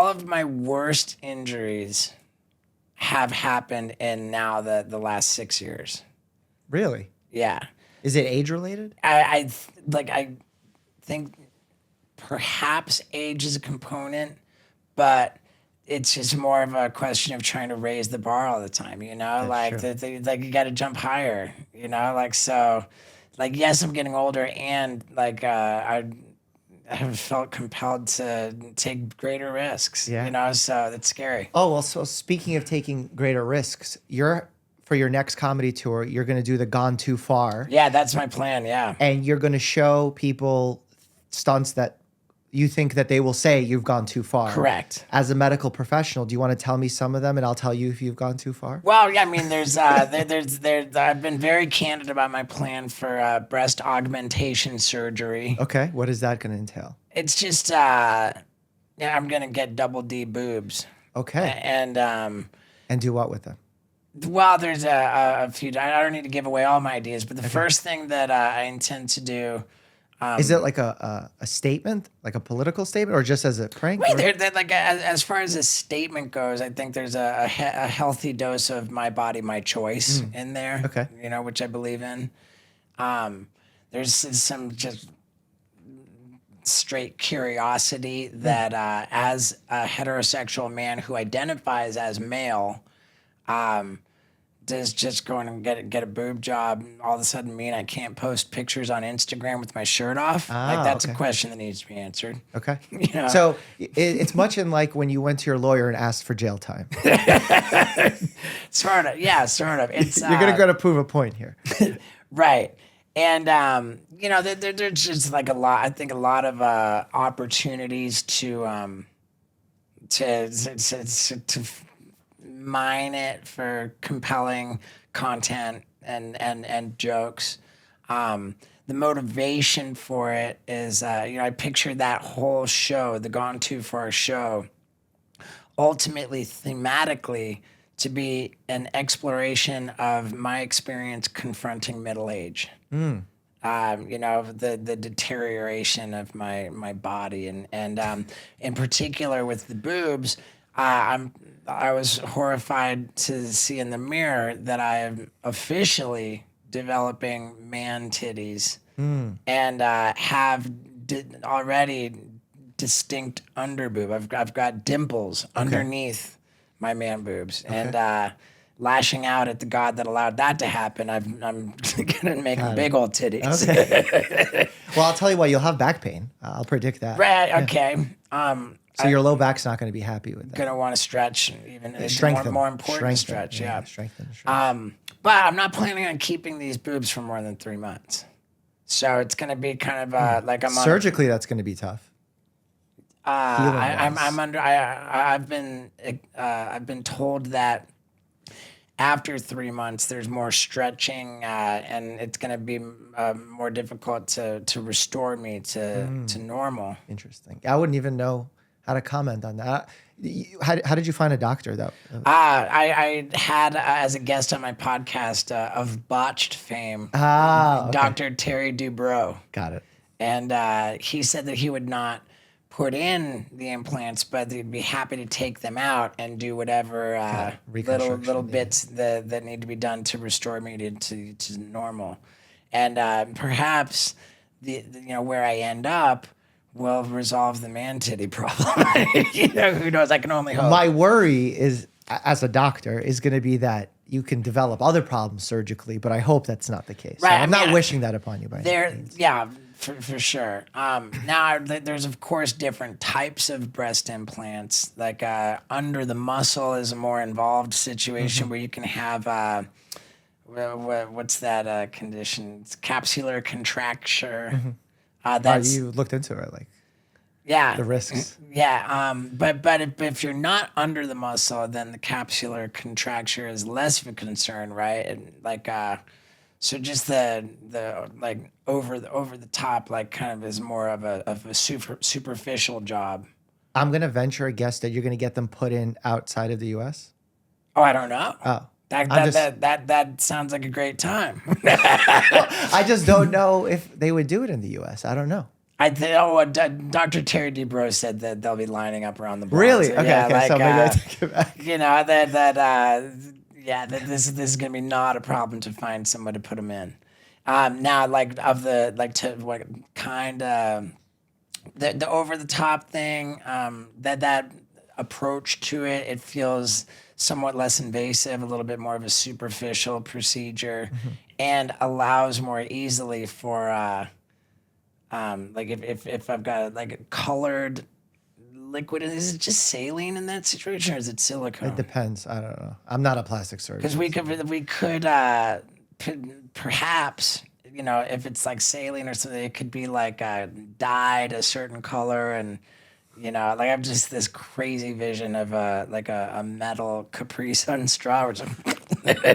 all of my worst injuries have happened in now the last 6 years. Really? Yeah. Is it age related? I think perhaps age is a component, but it's just more of a question of trying to raise the bar all the time, you know? That's Like true. like you got to jump higher, you know? Like so like yes, I'm getting older and like I have felt compelled to take greater risks, Yeah. you know? So that's scary. Oh, well, so speaking of taking greater risks, for your next comedy tour, you're going to do the Gone Too Far, Yeah, that's my plan, yeah. and you're going to show people stunts that you think that they will say you've gone too far. Correct. As a medical professional, do you want to tell me some of them, and I'll tell you if you've gone too far? Well, yeah, I mean, there's I've been very candid about my plan for breast augmentation surgery. Okay, what is that going to entail? It's just, yeah, I'm gonna get double D boobs, Okay, and and do what with them? well, there's a few. I don't need to give away all my ideas, but the first thing that I intend to do. Is it like a statement, like a political statement, or just as a prank? Wait, or- there, like as far as a statement goes, I think there's a healthy dose of my body, my choice in there. Okay. You know, which I believe in. There's some just straight curiosity that as a heterosexual man who identifies as male, does just going and get a boob job all of a sudden mean I can't post pictures on Instagram with my shirt off? Like that's a okay. question that needs to be answered. Okay. Yeah. So it's much in like when you went to your lawyer and asked for jail time. Sort of, yeah, sort of. It's You're going to go to prove a point here. right. And you know, there's just like a lot. I think a lot of opportunities to mine it for compelling content and jokes. The motivation for it is, you know, I picture that whole show, the Gone Too Far show, ultimately thematically to be an exploration of my experience confronting middle age. You know, the deterioration of my body and in particular with the boobs, I was horrified to see in the mirror that I am officially developing man titties and have already distinct underboob. I've got dimples underneath my man boobs and lashing out at the God that allowed that to happen. I'm gonna make big old titties. Okay. Well, I'll tell you what, you'll have back pain. I'll predict that. Right. Okay. So your low back's not going to be happy with that. Gonna want to stretch even Strengthen. more important Strengthen. stretch. Yeah. Strengthen. But I'm not planning on keeping these boobs for more than 3 months. So it's gonna be kind of like I'm on. Surgically, that's going to be tough. I'm under. I've been told that after 3 months there's more stretching and it's going to be more difficult to restore me to normal. Interesting. I wouldn't even know how to comment on that. How did you find a doctor though? I had as a guest on my podcast of botched fame, Okay. Dr. Terry Dubrow. Got it. And he said that he would not put in the implants, but they'd be happy to take them out and do whatever little bits that need to be done to restore me to normal. And perhaps the you know where I end up will resolve the man titty problem. You know, who knows? I can only hope. My worry is, as a doctor, is going to be that you can develop other problems surgically, but I hope that's not the case. Right, So I'm not wishing that upon you by any means. Yeah, for sure. Now, there's of course different types of breast implants. Like under the muscle is a more involved situation where you can have what's that condition? It's capsular contracture. That's You looked into it, like yeah, the risks. Yeah, but if you're not under the muscle, then the capsular contracture is less of a concern, right? And like so just the like over the top, like kind of is more of a superficial job. I'm going to venture a guess that you're going to get them put in outside of the U.S. Oh, I don't know. Oh. That sounds like a great time. I just don't know if they would do it in the U.S. I don't know. Dr. Terry Dubrow said that they'll be lining up around the block. Really? So, Okay. yeah, Okay. like, So maybe I take it back. you know, that this is gonna be not a problem to find someone to put them in. Now, like of the like to what kind of the over the top thing, that approach to it, it feels somewhat less invasive, a little bit more of a superficial procedure, and allows more easily for like if I've got like a colored liquid, is it just saline in that situation or is it It silicone? depends. I don't know. I'm not a plastic surgeon. Because we could perhaps, you know, if it's like saline or something, it could be like dyed a certain color, and you know, like I've just this crazy vision of like a metal Capri Sun straw. Which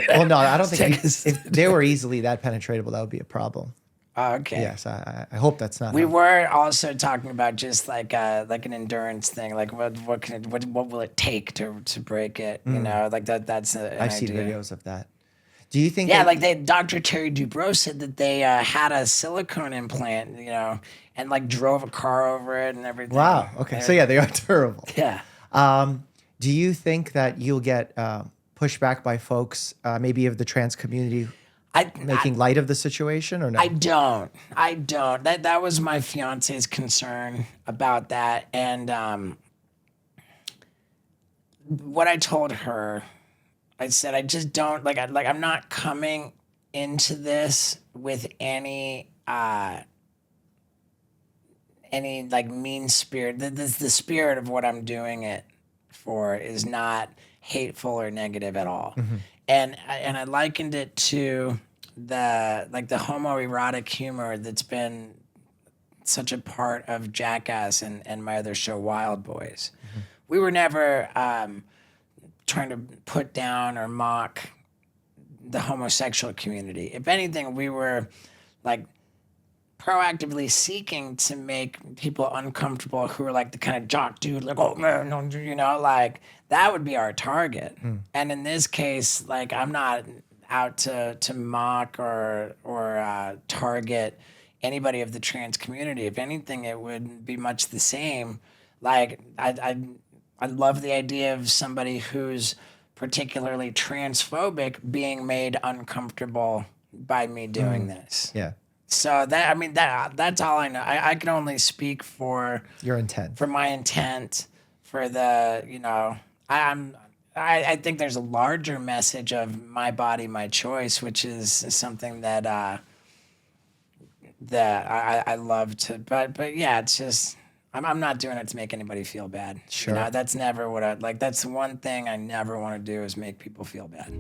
Well, no, I don't think Take us- if they were easily that penetratable, that would be a problem. Oh, okay. Yes, I hope that's not. We how- were also talking about just like an endurance thing, like what will it take to break it? You know, like that's an I've seen idea. videos of that. Do you think? Yeah, that- like Dr. Terry Dubrow said that they had a silicone implant, you know, and like drove a car over it and everything. Wow. Okay. So yeah, they are terrible. Yeah. Do you think that you'll get pushback by folks, maybe of the trans community, making light of the situation, or no? I don't. That was my fiance's concern about that, and what I told her, I said I just don't like. I'm not coming into this with any like mean spirit. The spirit of what I'm doing it for is not hateful or negative at all. And I likened it to the homoerotic humor that's been such a part of Jackass and my other show, Wild Boys. We were never trying to put down or mock the homosexual community. If anything, we were like proactively seeking to make people uncomfortable who are like the kind of jock dude, like, oh man, no, you know, like that would be our target. And in this case, like I'm not out to mock or target anybody of the trans community. If anything, it would be much the same. Like I love the idea of somebody who's particularly transphobic being made uncomfortable by me doing this. Yeah, So that's all I know. I can only speak for your intent. my intent, for the, you know, I think there's a larger message of my body, my choice, which is something that I love to, but yeah, it's just I'm not doing it to make anybody feel bad. Sure. You know, that's never what I like. That's the one thing I never want to do is make people feel bad.